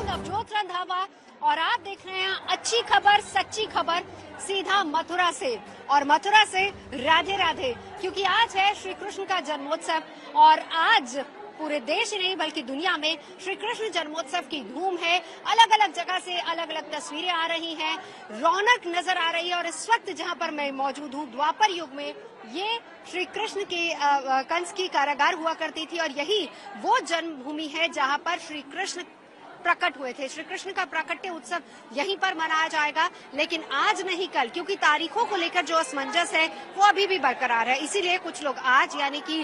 नवजोत रंधावा और आप देख रहे हैं अच्छी खबर सच्ची खबर सीधा मथुरा से। और मथुरा से राधे राधे, क्योंकि आज है श्री कृष्ण का जन्मोत्सव और आज पूरे देश ही नहीं बल्कि दुनिया में श्री कृष्ण जन्मोत्सव की धूम है। अलग अलग जगह से अलग अलग तस्वीरें आ रही हैं, रौनक नजर आ रही है। और इस वक्त जहां पर मैं मौजूद हूं, द्वापर युग में ये श्री कृष्ण की कंस की कारागार हुआ करती थी और यही वो जन्मभूमि है जहां पर श्री कृष्ण प्रकट हुए थे। श्री कृष्ण का प्राकट्य उत्सव यहीं पर मनाया जाएगा, लेकिन आज नहीं कल, क्योंकि तारीखों को लेकर जो असमंजस है वो अभी भी बरकरार है। इसीलिए कुछ लोग आज यानी कि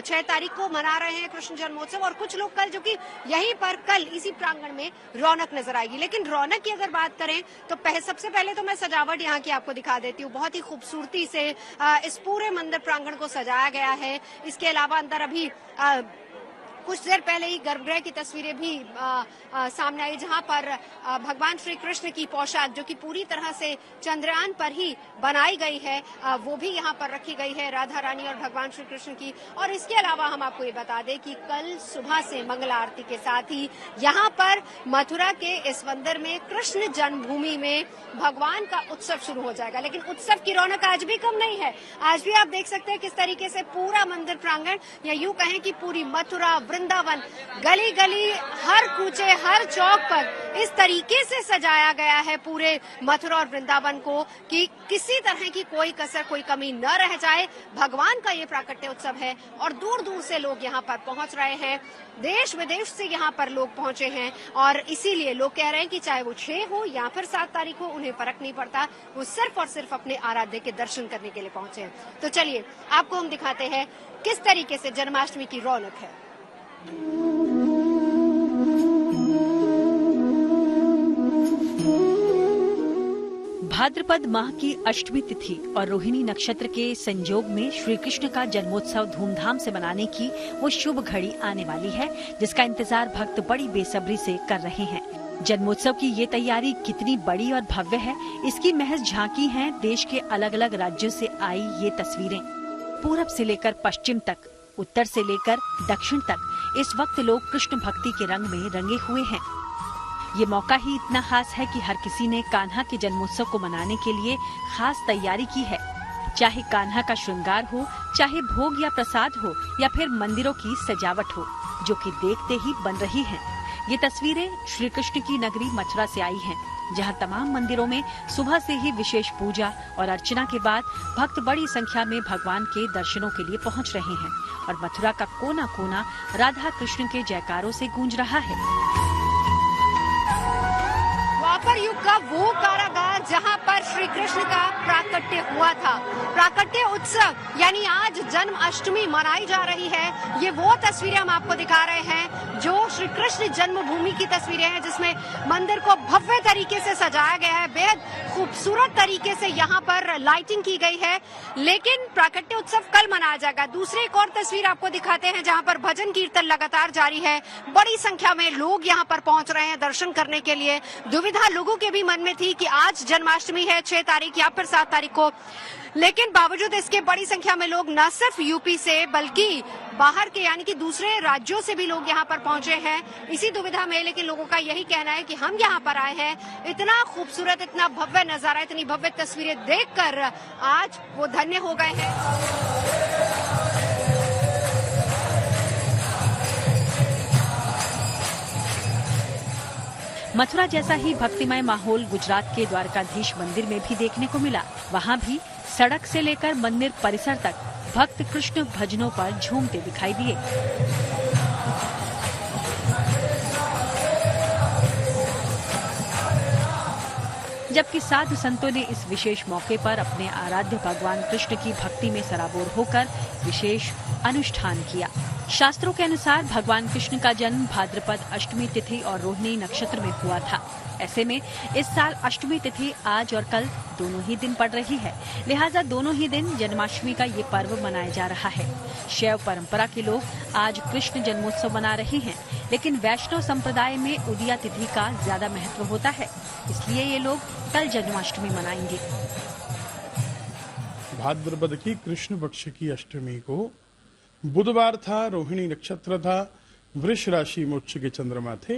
6 तारीख को मना रहे हैं कृष्ण जन्मोत्सव और कुछ लोग कल, जो कि यहीं पर कल इसी प्रांगण में रौनक नजर आएगी। लेकिन रौनक की अगर बात करें तो सबसे पहले तो मैं सजावट यहाँ की आपको दिखा देती हूँ। बहुत ही खूबसूरती से इस पूरे मंदिर प्रांगण को सजाया गया है। इसके अलावा अंदर अभी कुछ देर पहले ही गर्भगृह की तस्वीरें भी सामने आई, जहां पर भगवान श्री कृष्ण की पोशाक जो कि पूरी तरह से चंद्रयान पर ही बनाई गई है वो भी यहां पर रखी गई है, राधा रानी और भगवान श्री कृष्ण की। और इसके अलावा हम आपको ये बता दें कि कल सुबह से मंगला आरती के साथ ही यहां पर मथुरा के इस मंदिर में कृष्ण जन्मभूमि में भगवान का उत्सव शुरू हो जाएगा। लेकिन उत्सव की रौनक आज भी कम नहीं है। आज भी आप देख सकते हैं किस तरीके से पूरा मंदिर प्रांगण, या यूं कहें कि पूरी मथुरा वृंदावन, गली गली, हर कूचे, हर चौक पर इस तरीके से सजाया गया है पूरे मथुरा और वृंदावन को कि किसी तरह की कोई कसर, कोई कमी न रह जाए। भगवान का ये प्राकट्य उत्सव है और दूर दूर से लोग यहाँ पर पहुंच रहे हैं, देश विदेश से यहाँ पर लोग पहुंचे हैं। और इसीलिए लोग कह रहे हैं कि चाहे वो 6 हो या फिर 7 तारीख हो, उन्हें फर्क नहीं पड़ता, वो सिर्फ और सिर्फ अपने आराध्य के दर्शन करने के लिए पहुंचे हैं। तो चलिए आपको हम दिखाते हैं किस तरीके से जन्माष्टमी की रौनक है। भाद्रपद माह की अष्टमी तिथि और रोहिणी नक्षत्र के संयोग में श्री कृष्ण का जन्मोत्सव धूमधाम से मनाने की वो शुभ घड़ी आने वाली है, जिसका इंतजार भक्त बड़ी बेसब्री से कर रहे हैं। जन्मोत्सव की ये तैयारी कितनी बड़ी और भव्य है, इसकी महज झांकी है देश के अलग अलग राज्यों से आई ये तस्वीरें। पूरब से लेकर पश्चिम तक, उत्तर से लेकर दक्षिण तक इस वक्त लोग कृष्ण भक्ति के रंग में रंगे हुए हैं। ये मौका ही इतना खास है कि हर किसी ने कान्हा के जन्मोत्सव को मनाने के लिए खास तैयारी की है। चाहे कान्हा का श्रृंगार हो, चाहे भोग या प्रसाद हो, या फिर मंदिरों की सजावट हो, जो कि देखते ही बन रही हैं। ये तस्वीरें श्री कृष्ण की नगरी मथुरा से आई हैं, जहां तमाम मंदिरों में सुबह से ही विशेष पूजा और अर्चना के बाद भक्त बड़ी संख्या में भगवान के दर्शनों के लिए पहुंच रहे हैं और मथुरा का कोना कोना राधा कृष्ण के जयकारों से गूंज रहा है। द्वापर युग का वो कारागार जहां पर श्री कृष्ण का प्राकट्य हुआ था, प्राकट्य उत्सव यानी आज जन्माष्टमी मनाई जा रही है। ये वो तस्वीरें हम आपको दिखा रहे हैं जो श्री कृष्ण जन्मभूमि की तस्वीरें हैं, जिसमें मंदिर को भव्य तरीके से सजाया गया है, बेहद खूबसूरत तरीके से यहाँ पर लाइटिंग की गई है। लेकिन प्राकट्य उत्सव कल मनाया जाएगा। दूसरी एक और तस्वीर आपको दिखाते हैं जहाँ पर भजन कीर्तन लगातार जारी है। बड़ी संख्या में लोग यहाँ पर पहुंच रहे हैं दर्शन करने के लिए। दुविधा लोगों के भी मन में थी कि आज जन्माष्टमी है 6 तारीख या फिर 7 तारीख को, लेकिन बावजूद इसके बड़ी संख्या में लोग न सिर्फ यूपी से बल्कि बाहर के यानी कि दूसरे राज्यों से भी लोग यहाँ पर पहुंचे हैं इसी दुविधा में। लेकिन लोगों का यही कहना है कि हम यहाँ पर आए हैं, इतना खूबसूरत, इतना भव्य नजारा, इतनी भव्य तस्वीरें देखकर आज वो धन्य हो गए हैं। मथुरा जैसा ही भक्तिमय माहौल गुजरात के द्वारकाधीश मंदिर में भी देखने को मिला। वहाँ भी सड़क से लेकर मंदिर परिसर तक भक्त कृष्ण भजनों पर झूमते दिखाई दिए। जबकि साधु संतों ने इस विशेष मौके पर अपने आराध्य भगवान कृष्ण की भक्ति में सराबोर होकर विशेष अनुष्ठान किया। शास्त्रों के अनुसार भगवान कृष्ण का जन्म भाद्रपद अष्टमी तिथि और रोहिणी नक्षत्र में हुआ था। ऐसे में इस साल अष्टमी तिथि आज और कल दोनों ही दिन पड़ रही है, लिहाजा दोनों ही दिन जन्माष्टमी का ये पर्व मनाया जा रहा है। शैव परंपरा के लोग आज कृष्ण जन्मोत्सव मना रहे हैं, लेकिन वैष्णव संप्रदाय में उदिया तिथि का ज्यादा महत्व होता है, इसलिए ये लोग कल जन्माष्टमी मनाएंगे। भाद्रपद की कृष्ण पक्ष की अष्टमी को बुधवार था, रोहिणी नक्षत्र था, वृष राशि मोक्ष के चंद्रमा थे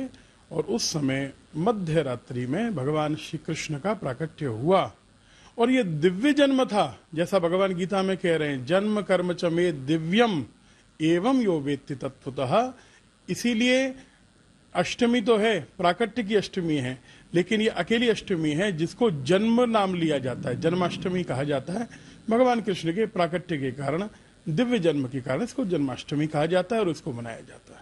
और उस समय मध्य रात्रि में भगवान श्री कृष्ण का प्राकट्य हुआ। और ये दिव्य जन्म था, जैसा भगवान गीता में कह रहे हैं, जन्म कर्म च मे दिव्यम एवं यो वेत्ति तत्वतः। इसीलिए अष्टमी तो है, प्राकट्य की अष्टमी है, लेकिन ये अकेली अष्टमी है जिसको जन्म नाम लिया जाता है, जन्माष्टमी कहा जाता है। भगवान कृष्ण के प्राकट्य के कारण, दिव्य जन्म के कारण इसको जन्माष्टमी कहा जाता है और इसको मनाया जाता है।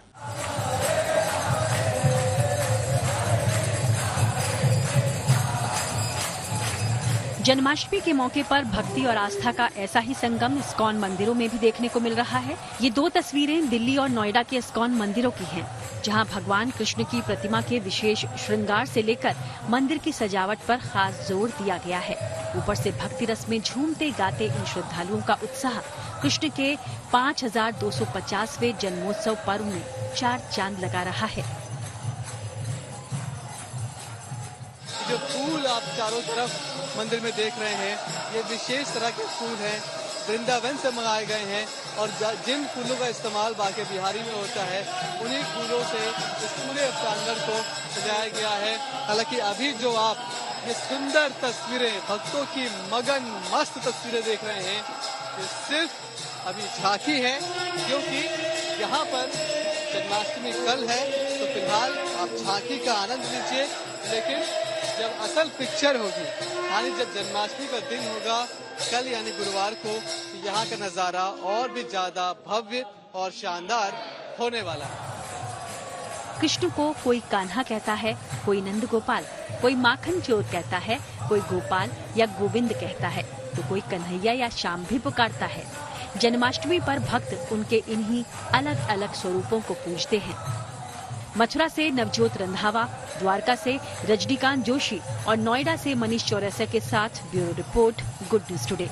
जन्माष्टमी के मौके पर भक्ति और आस्था का ऐसा ही संगम इस्कॉन मंदिरों में भी देखने को मिल रहा है। ये दो तस्वीरें दिल्ली और नोएडा के इस्कॉन मंदिरों की हैं, जहां भगवान कृष्ण की प्रतिमा के विशेष श्रृंगार से लेकर मंदिर की सजावट पर खास जोर दिया गया है। ऊपर से भक्ति रस में झूमते गाते इन श्रद्धालुओं का उत्साह कृष्ण के 5250वें जन्मोत्सव पर्व में चार चांद लगा रहा है। जो फूल आप चारों तरफ मंदिर में देख रहे हैं, ये विशेष तरह के फूल हैं, वृंदावन से मंगाए गए हैं और जिन फूलों का इस्तेमाल बांके बिहारी में होता है, उन्हीं फूलों से इस पूरे प्रांगण को सजाया गया है। हालांकि अभी जो आप ये सुंदर तस्वीरें, भक्तों की मगन मस्त तस्वीरें देख रहे हैं, ये सिर्फ अभी झांकी है, क्योंकि यहाँ पर जन्माष्टमी कल है। तो फिलहाल आप झांकी का आनंद लीजिए, लेकिन जब असल पिक्चर होगी, यानी जब जन्माष्टमी का दिन होगा कल यानी गुरुवार को, यहाँ का नजारा और भी ज्यादा भव्य और शानदार होने वाला है। कृष्ण को कोई कान्हा कहता है, कोई नंद गोपाल, कोई माखन चोर कहता है, कोई गोपाल या गोविंद कहता है, तो कोई कन्हैया या श्याम भी पुकारता है। जन्माष्टमी पर भक्त उनके इन्हीं अलग अलग स्वरूपों को पूजते हैं। मथुरा से नवजोत रंधावा, द्वारका से रजनीकांत जोशी और नोएडा से मनीष चौरसिया के साथ bureau report, good news today.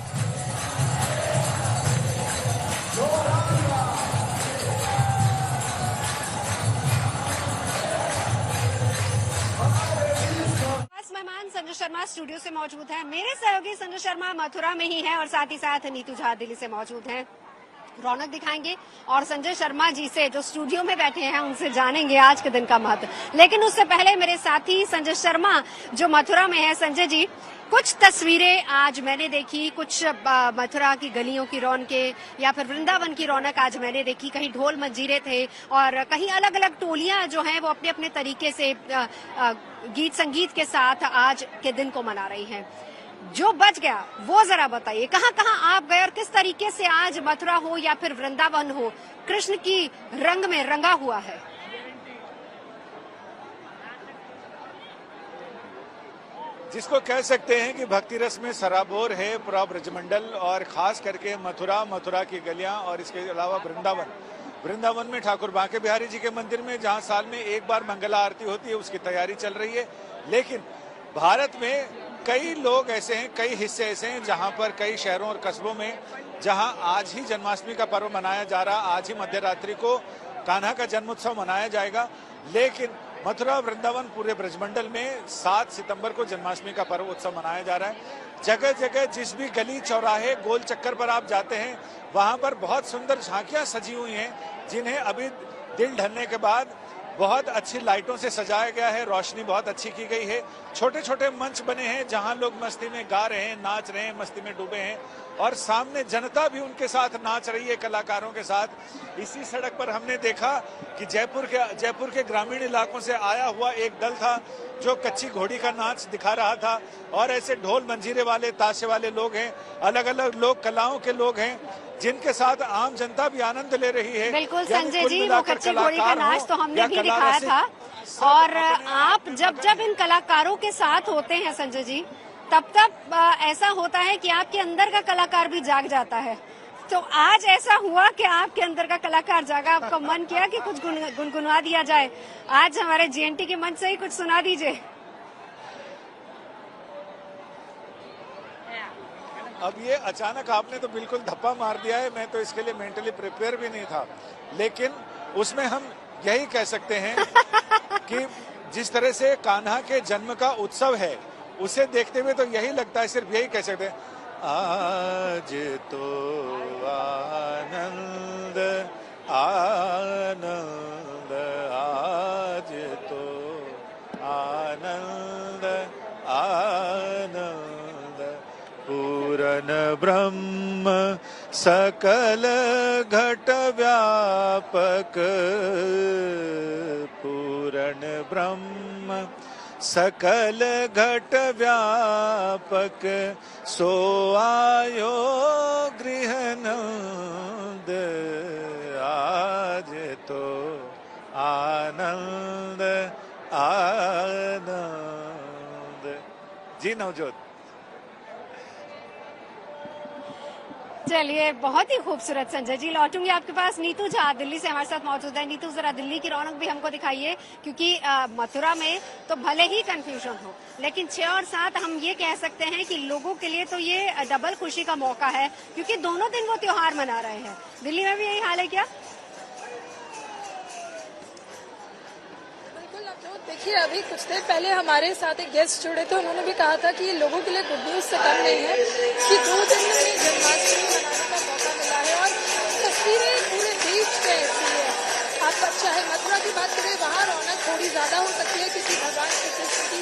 मेहमान संजय शर्मा स्टूडियो से मौजूद हैं। मेरे सहयोगी संजय शर्मा मथुरा में ही हैं और साथ ही साथ नीतू झा दिल्ली से मौजूद हैं। रौनक दिखाएंगे और संजय शर्मा जी से जो स्टूडियो में बैठे हैं उनसे जानेंगे आज के दिन का महत्व। लेकिन उससे पहले मेरे साथी संजय शर्मा जो मथुरा में है, संजय जी कुछ तस्वीरें आज मैंने देखी, कुछ मथुरा की गलियों की रौनकें या फिर वृंदावन की रौनक आज मैंने देखी। कहीं ढोल मंजीरे थे और कहीं अलग अलग टोलियां जो हैं वो अपने अपने तरीके से गीत संगीत के साथ आज के दिन को मना रही हैं। जो बच गया वो जरा बताइए, कहाँ कहाँ आप गए और किस तरीके से आज मथुरा हो या फिर वृंदावन हो कृष्ण की रंग में रंगा हुआ है। जिसको कह सकते हैं कि भक्ति रस में सराबोर है पूरा ब्रजमंडल, और खास करके मथुरा की गलियां और इसके अलावा वृंदावन में ठाकुर बांके बिहारी जी के मंदिर में जहां साल में एक बार मंगला आरती होती है, उसकी तैयारी चल रही है। लेकिन भारत में कई लोग ऐसे हैं, कई हिस्से ऐसे हैं जहां पर कई शहरों और कस्बों में जहां आज ही जन्माष्टमी का पर्व मनाया जा रहा, आज ही मध्य रात्रि को कान्हा का जन्मोत्सव मनाया जाएगा। लेकिन मथुरा वृंदावन पूरे ब्रजमंडल में 7 सितंबर को जन्माष्टमी का पर्व उत्सव मनाया जा रहा है। जगह जगह जिस भी गली चौराहे गोल चक्कर पर आप जाते हैं, वहां पर बहुत सुंदर झांकियां सजी हुई हैं, जिन्हें अभी दिन ढलने के बाद बहुत अच्छी लाइटों से सजाया गया है। रोशनी बहुत अच्छी की गई है। छोटे छोटे मंच बने हैं जहां लोग मस्ती में गा रहे हैं, नाच रहे हैं, मस्ती में डूबे हैं, और सामने जनता भी उनके साथ नाच रही है, कलाकारों के साथ। इसी सड़क पर हमने देखा कि जयपुर के ग्रामीण इलाकों से आया हुआ एक दल था जो कच्ची घोड़ी का नाच दिखा रहा था, और ऐसे ढोल मंजीरे वाले, ताशे वाले लोग हैं, अलग अलग लोग कलाओं के लोग हैं, जिनके साथ आम जनता भी आनंद ले रही है। बिल्कुल संजय जी, वो कच्ची घोड़ी का नाच तो हमने भी दिखाया था। और आप जब इन कलाकारों के साथ होते हैं संजय जी, तब ऐसा होता है कि आपके अंदर का कलाकार भी जाग जाता है। तो आज ऐसा हुआ कि आपके अंदर का कलाकार जागा, आपका मन किया कि कुछ गुनगुना दिया जाए। आज हमारे जीएनटी के मंच से ही कुछ सुना दीजिए। अब ये अचानक आपने तो बिल्कुल धप्पा मार दिया है, मैं तो इसके लिए मेंटली प्रिपेयर भी नहीं था। लेकिन उसमें हम यही कह सकते हैं कि जिस तरह से कान्हा के जन्म का उत्सव है, उसे देखते हुए तो यही लगता है, सिर्फ यही कह सकते हैं, आज तो आनंद आनंद आज तो सकल घट व्यापक पूरण ब्रह्म सकल घट व्यापक सो आयो गृहनंद आज तो आनंद आनंद। जी नवजोत। चलिए, बहुत ही खूबसूरत संजय जी। लौटूंगी आपके पास। नीतू झा दिल्ली से हमारे साथ मौजूद है। नीतू, जरा दिल्ली की रौनक भी हमको दिखाइए, क्योंकि मथुरा में तो भले ही कंफ्यूजन हो, लेकिन 6 और 7 हम ये कह सकते हैं कि लोगों के लिए तो ये डबल खुशी का मौका है, क्योंकि दोनों दिन वो त्योहार मना रहे हैं। दिल्ली में भी यही हाल है क्या? देखिए, अभी कुछ देर पहले हमारे साथ एक गेस्ट जुड़े थे, उन्होंने भी कहा था कि ये लोगों के लिए गुड न्यूज से कम नहीं है कि 2 दिन में जन्माष्टमी मनाने का मौका मिला है। और तस्वीरें पूरे देश में ऐसी है। आप चाहे मथुरा की बात करें, वहाँ रौनक थोड़ी ज्यादा हो सकती है क्योंकि भगवान श्री कृष्ण की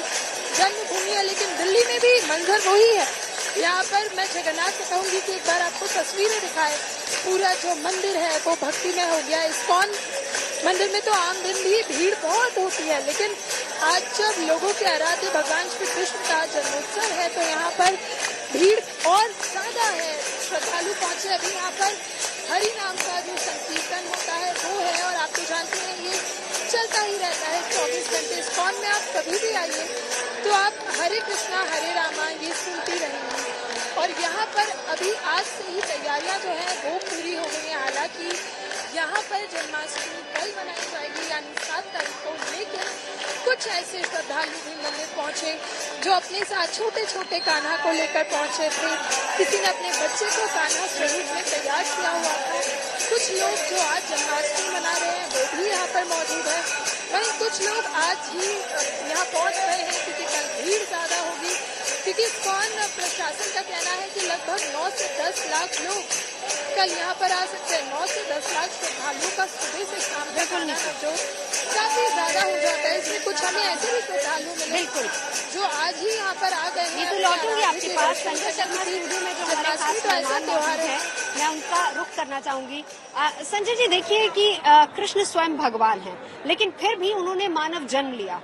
जन्मभूमि है, लेकिन दिल्ली में भी मंजर वही है। यहाँ पर मैं जगन्नाथ से कहूंगी कि एक बार आपको तस्वीरें दिखाए। पूरा जो मंदिर है वो भक्तिमय हो गया। इस्कॉन मंदिर में तो आम दिन भी भीड़ बहुत होती है, लेकिन आज जब लोगों के आराध्य भगवान श्री कृष्ण का जन्मोत्सव है तो यहाँ पर भीड़ और ज्यादा है। श्रद्धालु पहुंचे। अभी यहाँ पर हरि नाम का जो संकीर्तन होता है वो है, और आप तो जानते हैं ये चलता ही रहता है 24 घंटे। इस्कॉन में आप कभी भी आइए तो आप हरे कृष्णा हरे रामा ये सुनती रहेंगी। और यहाँ पर अभी आज से ही तैयारियां जो है वो पूरी हो गई हैं। हालांकि यहाँ पर जन्माष्टमी कल मनाई जाएगी, यानी 7 तारीख को, लेकिन कुछ ऐसे श्रद्धालु भी मंदिर पहुंचे जो अपने साथ छोटे छोटे कान्हा को लेकर पहुंचे थे। किसी ने अपने बच्चे को कान्हा स्वरूप में तैयार किया हुआ था। कुछ लोग जो आज जन्माष्टमी मना रहे हैं वो भी यहाँ पर मौजूद है। वहीं कुछ लोग आज ही यहाँ पहुंच गए हैं क्योंकि कल भीड़ ज्यादा होगी, क्योंकि इस्कॉन प्रशासन का कहना है कि लगभग 9 से 10 लाख लोग कल यहाँ पर आ सकते हैं। 9 से 10 लाख श्रद्धालुओं का सुबह से शाम तक आना जो काफी ज्यादा हो जाता है। इसमें कुछ हमें ऐसे भी श्रद्धालु मिले जो आज ही यहाँ पर आ गए हैं। ये तो लौटूंगी आपके पास। संजय शर्मा स्टूडियो में जो हमारे खास मेहमान मौजूद है, मैं उनका रुख करना चाहूंगी। संजय जी, देखिए कि कृष्ण स्वयं भगवान है, लेकिन फिर भी उन्होंने मानव जन्म लिया,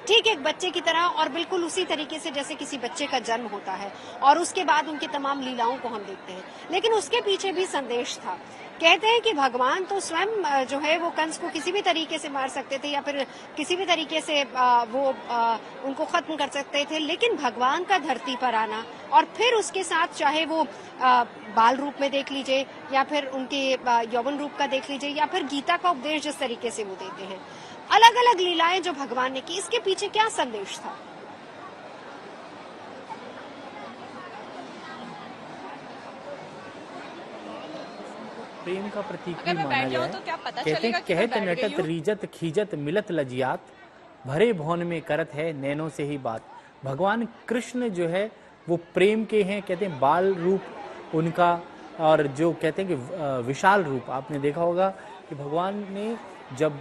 ठीक एक बच्चे की तरह, और बिल्कुल उसी तरीके से जैसे किसी बच्चे का जन्म होता है, और उसके बाद उनकी तमाम लीलाओं को हम देखते हैं। लेकिन उसके पीछे भी संदेश था। कहते हैं कि भगवान तो स्वयं जो है वो कंस को किसी भी तरीके से मार सकते थे, या फिर किसी भी तरीके से उनको खत्म कर सकते थे, लेकिन भगवान का धरती पर आना और फिर उसके साथ चाहे वो बाल रूप में देख लीजिए, या फिर उनके यौवन रूप का देख लीजिए, या फिर गीता का उपदेश जिस तरीके से वो देते हैं, अलग अलग लीलाएं जो भगवान ने की, इसके पीछे क्या संदेश था? प्रेम का प्रतीक भी माना गया है। कहते कहत नटत रीजत खीजत मिलत लजियात भरे भवन में करत है नैनों से ही बात। भगवान कृष्ण जो है वो प्रेम के हैं। कहते हैं बाल रूप उनका, और जो कहते हैं कि विशाल रूप। आपने देखा होगा कि भगवान ने जब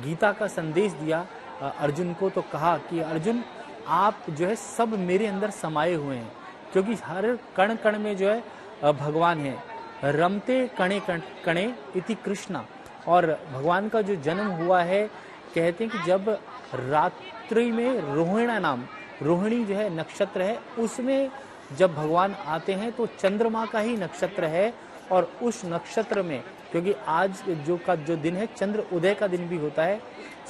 गीता का संदेश दिया अर्जुन को, तो कहा कि अर्जुन आप जो है सब मेरे अंदर समाये हुए हैं, क्योंकि हर कण कण में जो है भगवान है। रमते कणे कणे इति कृष्णा। और भगवान का जो जन्म हुआ है, कहते हैं कि जब रात्रि में रोहिणी नाम, रोहिणी जो है नक्षत्र है, उसमें जब भगवान आते हैं तो चंद्रमा का ही नक्षत्र है, और उस नक्षत्र में, क्योंकि आज जो दिन है चंद्र उदय का दिन भी होता है,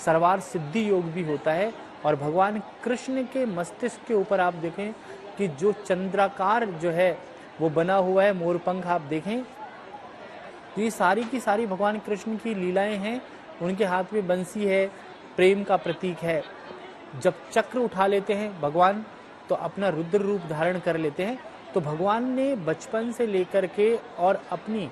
सर्वार सिद्धि योग भी होता है, और भगवान कृष्ण के मस्तिष्क के ऊपर आप देखें कि जो चंद्राकार जो है वो बना हुआ है, मोरपंख आप देखें, तो ये सारी की सारी भगवान कृष्ण की लीलाएं हैं। उनके हाथ में बंसी है, प्रेम का प्रतीक है। जब चक्र उठा लेते हैं भगवान तो अपना रुद्र रूप धारण कर लेते हैं। तो भगवान ने बचपन से लेकर के और अपनी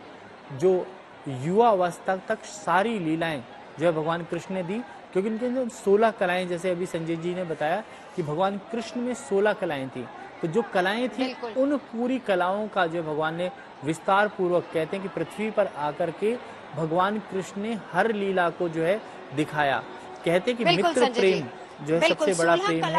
जो युवा अवस्था तक सारी लीलाएं जो है भगवान कृष्ण ने दी, क्योंकि उनके अंदर 16 कलाएं, जैसे अभी संजय जी ने बताया कि भगवान कृष्ण में 16 कलाएं थी। तो जो कलाएं थी उन पूरी कलाओं का जो भगवान ने विस्तार पूर्वक, कहते हैं कि पृथ्वी पर आकर के भगवान कृष्ण ने हर लीला को जो है दिखाया। कहते हैं कि मित्र प्रेम जो है सबसे बड़ा प्रेम है।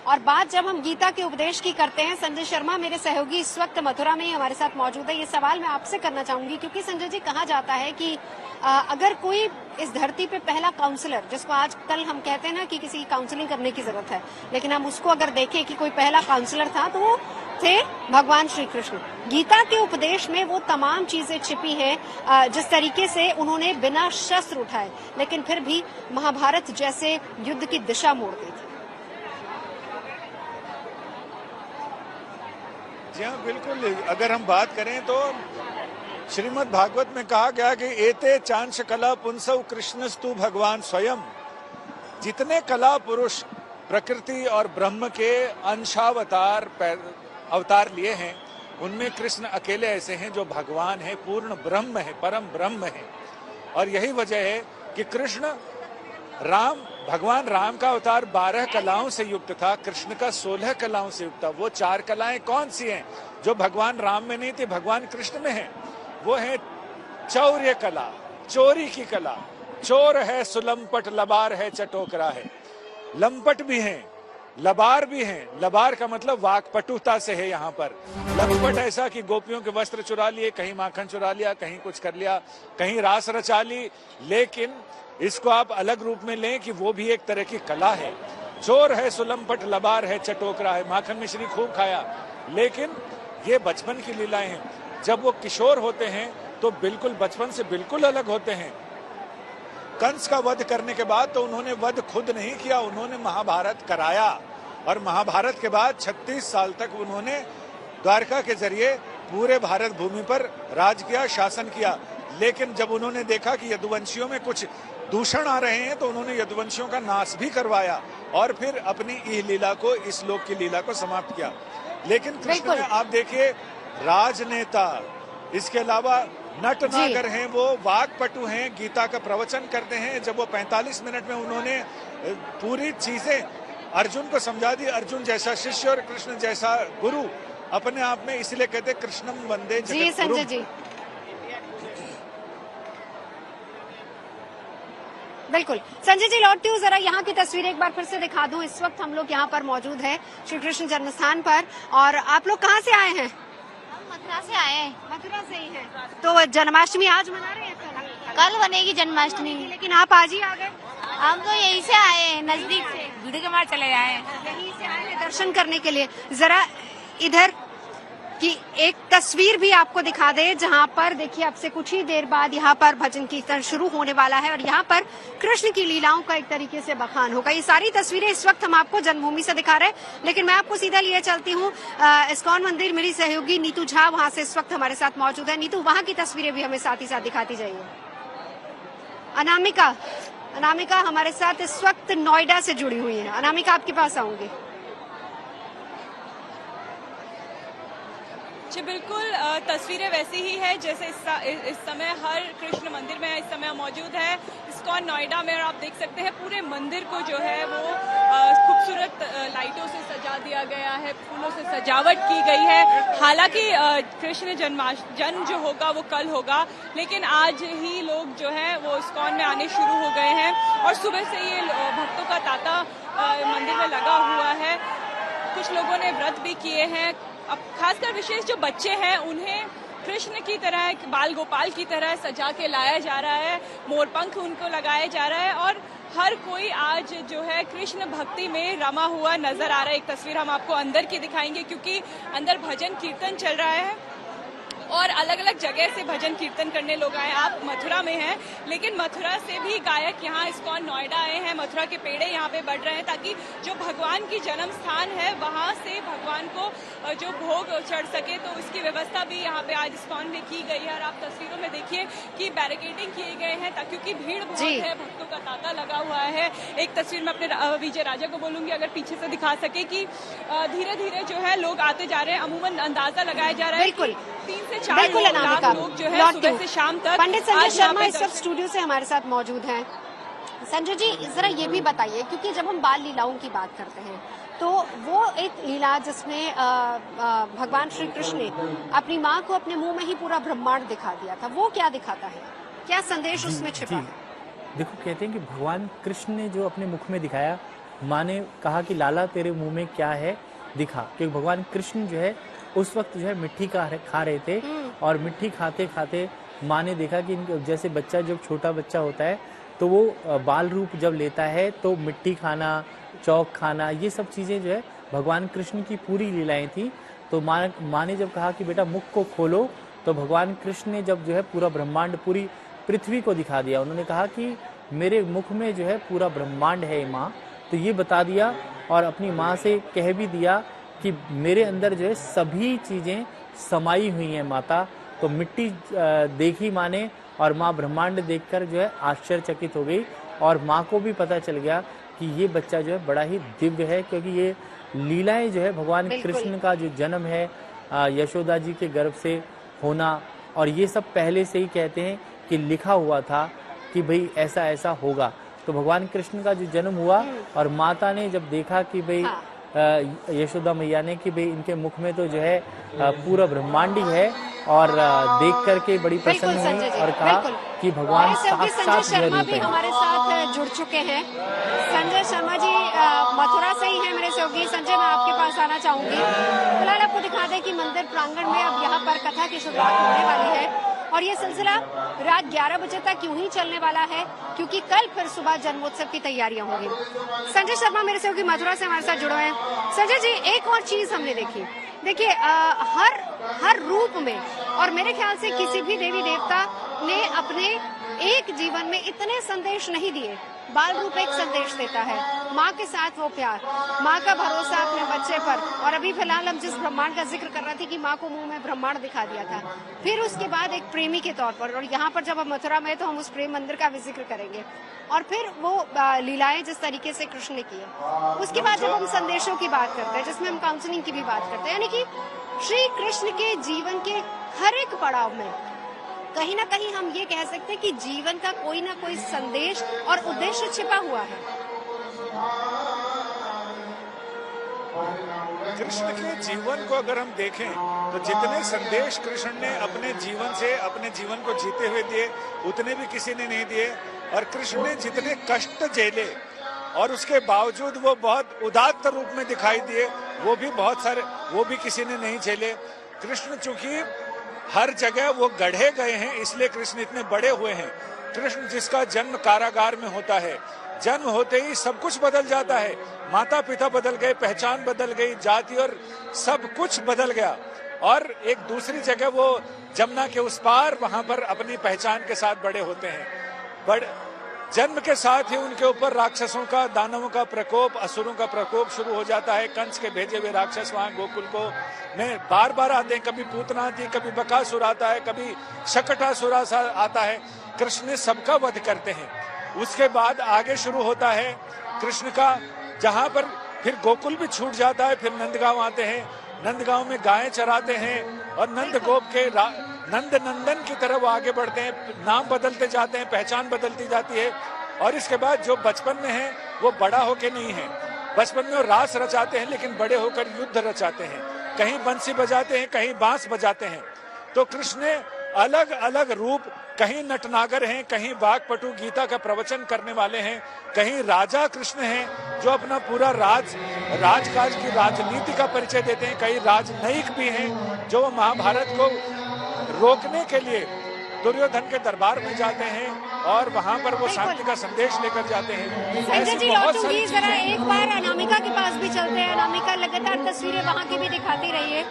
और बात जब हम गीता के उपदेश की करते हैं, संजय शर्मा मेरे सहयोगी इस वक्त मथुरा में ही हमारे साथ मौजूद है। ये सवाल मैं आपसे करना चाहूंगी क्योंकि संजय जी कहा जाता है कि अगर कोई इस धरती पे पहला काउंसलर, जिसको आज कल हम कहते हैं ना कि किसी की काउंसलिंग करने की जरूरत है, लेकिन हम उसको अगर देखें कि कोई पहला काउंसलर था तो वो थे भगवान श्री कृष्ण। गीता के उपदेश में वो तमाम चीजें छिपी हैं, जिस तरीके से उन्होंने बिना शस्त्र उठाए लेकिन फिर भी महाभारत जैसे युद्ध की दिशा मोड़ दी थी। जी हाँ, बिल्कुल। अगर हम बात करें तो श्रीमद् भागवत में कहा गया कि एते चांश कला पुंसव कृष्णस्तु भगवान स्वयं। जितने कला पुरुष प्रकृति और ब्रह्म के अंशावतार अवतार लिए हैं, उनमें कृष्ण अकेले ऐसे हैं जो भगवान है, पूर्ण ब्रह्म है, परम ब्रह्म है। और यही वजह है कि कृष्ण राम, भगवान राम का अवतार 12 कलाओं से युक्त था, कृष्ण का 16 कलाओं से युक्त था। वो 4 कलाएं कौन सी हैं जो भगवान राम में नहीं थी, भगवान कृष्ण में है? वो है चौर्य कला, चोरी की कला। चोर है सुलंपट, लबार है चटोकरा है। लंपट भी हैं, लबार भी हैं। लबार का मतलब वाकपटुता से है यहाँ पर। लंपट ऐसा कि गोपियों के वस्त्र चुरा लिए, कहीं माखन चुरा लिया, कहीं कुछ कर लिया, कहीं रास रचा ली। लेकिन इसको आप अलग रूप में लें कि वो भी एक तरह की कला है। चोर है सुलंपट, लबार है चटोकरा है। माखन मिश्री खूब खाया, लेकिन ये बचपन की लीलाएं हैं। जब वो किशोर होते हैं तो बिल्कुल बचपन से बिल्कुल अलग होते हैं। कंस का वध करने के बाद तो उन्होंने वध खुद नहीं किया, उन्होंने महाभारत कराया। और महाभारत के बाद 36 साल तक उन्होंने द्वारका के जरिए पूरे भारत भूमि पर राज किया, शासन किया। लेकिन जब उन्होंने देखा कि यदुवंशियों में कुछ दूषण आ रहे हैं तो उन्होंने यदुवंशियों का नाश भी करवाया और फिर अपनी इह लीला को, इस लोक की लीला को समाप्त किया। लेकिन कृष्ण में आप देखिए राजनेता, इसके अलावा नट नागर हैं, वो वाकपटु हैं, गीता का प्रवचन करते हैं। जब वो 45 मिनट में उन्होंने पूरी चीजें अर्जुन को समझा दी, अर्जुन जैसा शिष्य और कृष्ण जैसा गुरु अपने आप में, इसलिए कहते कृष्णम वंदे जी संजय जी। बिल्कुल संजय जी, लौटती हूँ, जरा यहाँ की तस्वीर एक बार फिर से दिखा दूं। इस वक्त हम लोग यहाँ पर मौजूद हैं श्री कृष्ण जन्म स्थान पर। और आप लोग कहाँ से आए हैं? मथुरा से आए हैं। मथुरा से ही हैं। तो जन्माष्टमी आज मना रहे हैं? कल बनेगी जन्माष्टमी। लेकिन आप आज ही आ गए? हम तो यहीं से आए हैं, नजदीक से, वीडियो के मार चले आए हैं। यहीं से आए हैं दर्शन करने के लिए। जरा इधर की एक तस्वीर भी आपको दिखा दे, जहां पर देखिए अब से कुछ ही देर बाद यहाँ पर भजन कीर्तन शुरू होने वाला है और यहाँ पर कृष्ण की लीलाओं का एक तरीके से बखान होगा। ये सारी तस्वीरें इस वक्त हम आपको जन्मभूमि से दिखा रहे हैं, लेकिन मैं आपको सीधा लिए चलती हूँ इस्कॉन मंदिर। मेरी सहयोगी नीतू झा वहां से इस वक्त हमारे साथ मौजूद है। नीतू, वहां की तस्वीरें भी हमें साथ ही साथ दिखाती जाइए। अनामिका हमारे साथ इस वक्त नोएडा से जुड़ी हुई है। अनामिका, आपके पास आऊंगी। जी बिल्कुल, तस्वीरें वैसी ही है जैसे इस समय हर कृष्ण मंदिर में इस समय मौजूद है इस्कॉन नोएडा में। और आप देख सकते हैं पूरे मंदिर को जो है वो खूबसूरत लाइटों से सजा दिया गया है, फूलों से सजावट की गई है। हालांकि कृष्ण जन्म जो होगा वो कल होगा, लेकिन आज ही लोग जो है वो इस्कॉन में आने शुरू हो गए हैं और सुबह से ये भक्तों का तांता मंदिर में लगा हुआ है। कुछ लोगों ने व्रत भी किए हैं। अब खासकर विशेष जो बच्चे हैं उन्हें कृष्ण की तरह, बाल गोपाल की तरह सजा के लाया जा रहा है, मोरपंख उनको लगाया जा रहा है और हर कोई आज जो है कृष्ण भक्ति में रमा हुआ नजर आ रहा है। एक तस्वीर हम आपको अंदर की दिखाएंगे क्योंकि अंदर भजन कीर्तन चल रहा है और अलग अलग जगह से भजन कीर्तन करने लोग आए। आप मथुरा में हैं, लेकिन मथुरा से भी गायक यहाँ इस्कॉन नोएडा आए हैं। मथुरा के पेड़े यहाँ पे बढ़ रहे हैं ताकि जो भगवान की जन्म स्थान है वहाँ से भगवान को जो भोग चढ़ सके, तो उसकी व्यवस्था भी यहाँ पे आज इस्कॉन में की गई है। और आप तस्वीरों में देखिए कि बैरिकेडिंग किए गए हैं क्योंकि भीड़ बहुत है, भक्तों का तांता लगा हुआ है। एक तस्वीर में अपने विजय राजा को बोलूंगी अगर पीछे से दिखा सके कि धीरे धीरे जो है लोग आते जा रहे हैं। अमूमन अंदाजा लगाया जा रहा है कि 3 से 4 लाख लोग जो है सुबह से शाम तक। पंडित संजय शर्मा इस वक्त स्टूडियो से हमारे साथ मौजूद हैं। संजय जी, जरा ये भी बताइए, क्योंकि जब हम बाल लीलाओं की बात करते हैं तो वो एक लीला जिसमें भगवान श्री कृष्ण ने अपनी माँ को अपने मुंह में ही पूरा ब्रह्मांड दिखा दिया था, वो क्या दिखाता है, क्या संदेश उसमें छिपा है? देखो, कहते हैं कि भगवान कृष्ण ने जो अपने मुख में दिखाया माँ ने कहा कि लाला तेरे मुंह में क्या है दिखा, क्योंकि भगवान कृष्ण जो है उस वक्त जो है मिट्टी खा रहे थे और मिट्टी खाते खाते माँ ने देखा कि जैसे बच्चा जब छोटा बच्चा होता है तो वो बाल रूप जब लेता है तो मिट्टी खाना, चौक खाना, ये सब चीज़ें जो है भगवान कृष्ण की पूरी लीलाएं थी। तो माँ ने जब कहा कि बेटा मुख को खोलो, तो भगवान कृष्ण ने जब जो है पूरा ब्रह्मांड, पूरी पृथ्वी को दिखा दिया। उन्होंने कहा कि मेरे मुख में जो है पूरा ब्रह्मांड है माँ, तो ये बता दिया और अपनी माँ से कह भी दिया कि मेरे अंदर जो है सभी चीज़ें समाई हुई हैं माता। तो मिट्टी देखी माँ ने और माँ ब्रह्मांड देखकर जो है आश्चर्यचकित हो गई और माँ को भी पता चल गया कि ये बच्चा जो है बड़ा ही दिव्य है, क्योंकि ये लीलाएं जो है भगवान कृष्ण का जो जन्म है यशोदा जी के गर्भ से होना, और ये सब पहले से ही कहते हैं कि लिखा हुआ था कि भाई ऐसा ऐसा होगा। तो भगवान कृष्ण का जो जन्म हुआ और माता ने जब देखा कि भाई यशोदा मैया ने कि भाई इनके मुख में तो जो है पूरा ब्रह्मांड ही है, और देख करके बड़ी प्रसन्न हुई और कहा कि भगवान साक्षात शर्मा भी हमारे साथ जुड़ चुके हैं। संजय शर्मा जी मथुरा से ही हैं मेरे सहयोगी। संजय, मैं आपके पास आना चाहूंगी। फिलहाल आपको दिखा दें कि मंदिर प्रांगण में अब यहाँ पर कथा की शुरुआत होने वाली है और ये सिलसिला रात 11 बजे तक यूं ही चलने वाला है, क्योंकि कल फिर सुबह जन्मोत्सव की तैयारियां होंगी। संजय शर्मा मेरे सहयोगी मथुरा से हमारे साथ जुड़े हैं। संजय जी, एक और चीज हमने देखी, देखिए हर रूप में, और मेरे ख्याल से किसी भी देवी देवता ने अपने एक जीवन में इतने संदेश नहीं दिए। बाल रूप एक संदेश देता है, माँ के साथ वो प्यार, माँ का भरोसा अपने बच्चे पर, और अभी फिलहाल हम जिस ब्रह्मांड का जिक्र कर रहे थे कि माँ को मुंह में ब्रह्मांड दिखा दिया था, फिर उसके बाद एक प्रेमी के तौर पर, और यहाँ पर जब हम मथुरा में तो हम उस प्रेम मंदिर का भी जिक्र करेंगे, और फिर वो लीलाएं जिस तरीके से कृष्ण ने की है। उसके बाद जब हम संदेशों की बात करते हैं, जिसमें हम काउंसलिंग की भी बात करते हैं, यानी कि श्री कृष्ण के जीवन के हर एक पड़ाव में कहीं ना कहीं हम ये कह सकते हैं कि जीवन का कोई ना कोई संदेश और उद्देश्य छिपा हुआ है। कृष्ण के जीवन को अगर हम देखें तो जितने संदेश कृष्ण ने अपने जीवन से अपने जीवन को जीते हुए दिए, उतने भी किसी ने नहीं दिए। और कृष्ण ने जितने कष्ट झेले और उसके बावजूद वो बहुत उदात्त रूप में दिखाई दिए, वो भी बहुत सारे, वो भी किसी ने नहीं झेले। कृष्ण चूंकि हर जगह वो गढ़े गए हैं, इसलिए कृष्ण इतने बड़े हुए हैं। कृष्ण जिसका जन्म कारागार में होता है, जन्म होते ही सब कुछ बदल जाता है, माता पिता बदल गए, पहचान बदल गई, जाति और सब कुछ बदल गया, और एक दूसरी जगह वो जमुना के उस पार वहां पर अपनी पहचान के साथ बड़े होते हैं। जन्म के साथ ही उनके ऊपर राक्षसों का, दानवों का प्रकोप, असुरों का प्रकोप शुरू हो जाता है। कंस के भेजे हुए राक्षस वहां गोकुल को में बार बार आते हैं, कभी पूतना आती है, कभी बकासुर आता है, कभी शकटासुर आता है। कृष्ण ने सबका वध करते हैं। उसके बाद आगे शुरू होता है कृष्ण का, जहां पर फिर गोकुल भी छूट जाता है, फिर नंदगांव आते हैं, नंदगांव में गायें चराते हैं और नंद गोप के नंद नंदन की तरफ आगे बढ़ते हैं, नाम बदलते जाते हैं, पहचान बदलती जाती है। और इसके बाद जो बचपन में है वो बड़ा होके नहीं है, बचपन में वो रास रचाते हैं, लेकिन बड़े होकर युद्ध रचाते हैं, कहीं बंसी बजाते हैं, कहीं बांस बजाते हैं। तो कृष्ण ने अलग अलग रूप, कहीं नटनागर हैं, कहीं बागपटु गीता का प्रवचन करने वाले हैं, कहीं राजा कृष्ण हैं जो अपना पूरा राजकाज की राजनीति का परिचय देते हैं, कहीं राजनयिक भी हैं जो महाभारत को रोकने के लिए दुर्योधन के दरबार में जाते हैं और वहां पर वो शांति का संदेश लेकर जाते हैं। संजय जी, लौटूंगी जरा एक बार अनामिका के पास भी चलते हैं। अनामिका लगातार तस्वीरें वहां की भी दिखाती रही है।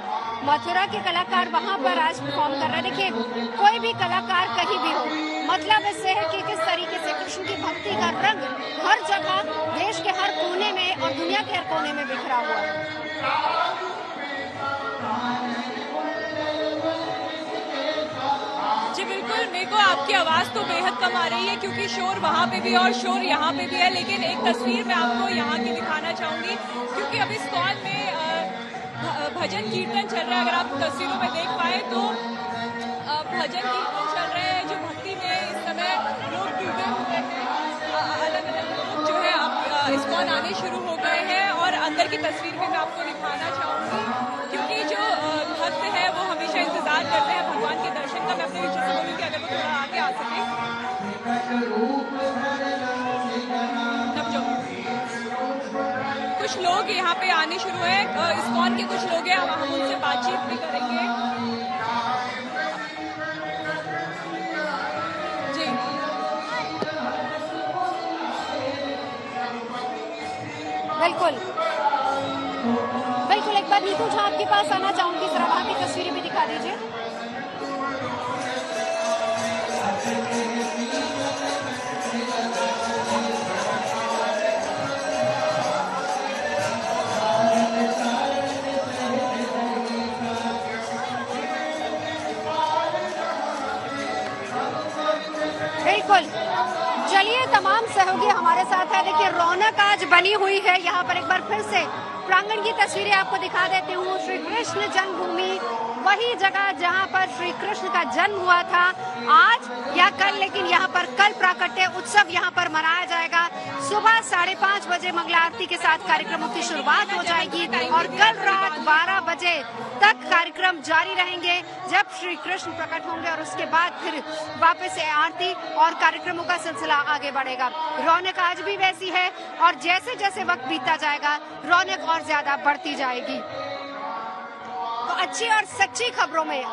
मथुरा के कलाकार वहां पर आज परफॉर्म कर रहे हैं। देखिए, कोई भी कलाकार कहीं भी हो, मतलब इससे है कि किस तरीके से कृष्ण की भक्ति का रंग हर जगह, देश के हर कोने में और दुनिया के हर कोने में बिखरा हुआ है। जी बिल्कुल, मेरे को आपकी आवाज़ तो बेहद कम आ रही है क्योंकि शोर वहाँ पे भी है और शोर यहाँ पे भी है, लेकिन एक तस्वीर मैं आपको यहाँ की दिखाना चाहूँगी क्योंकि अभी स्टॉल में भजन कीर्तन चल रहा है। अगर आप तस्वीरों में देख पाए तो भजन कीर्तन चल रहे हैं, जो भक्ति में इस समय लोग डूबे हुए हैं। अलग अलग लोग जो है अब इस्कॉन आने शुरू हो गए हैं और अंदर की तस्वीर भी मैं आपको दिखाना चाहूँगी क्योंकि जो भक्त है वो हमेशा इंतजार करते हैं भगवान के दर्शन का। मैं अपने विचार से बोलूँ कि अगर वो थोड़ा आगे आ सके। कुछ लोग यहाँ पे आने शुरू हैं, इस्कॉन के कुछ लोग हैं, हम उनसे बातचीत भी करेंगे। जी बिल्कुल बिल्कुल, एक बार नीतू झा आपके पास आना चाहूंगी, जरा वहां की तस्वीरें भी दिखा दीजिए। बिल्कुल, चलिए तमाम सहयोगी हमारे साथ है। देखिए रौनक आज बनी हुई है यहाँ पर। एक बार फिर से प्रांगण की तस्वीरें आपको दिखा देती हूँ। श्री कृष्ण जन्मभूमि, वही जगह जहाँ पर श्री कृष्ण का जन्म हुआ था, आज या कल, लेकिन यहाँ पर कल प्राकट्य उत्सव यहाँ पर मनाया जाएगा। सुबह 5:30 बजे मंगला आरती के साथ कार्यक्रमों की शुरुआत हो जाएगी और कल रात 12 बजे तक कार्यक्रम जारी रहेंगे, जब श्री कृष्ण प्रकट होंगे और उसके बाद फिर वापस से आरती और कार्यक्रमों का सिलसिला आगे बढ़ेगा। रौनक आज भी वैसी है और जैसे जैसे वक्त बीतता जाएगा रौनक और ज्यादा बढ़ती जाएगी। तो अच्छी और सच्ची खबरों में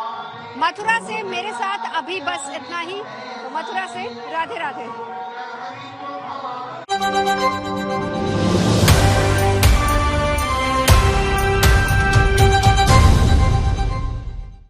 मथुरा से मेरे साथ अभी बस इतना ही। तो मथुरा से राधे राधे।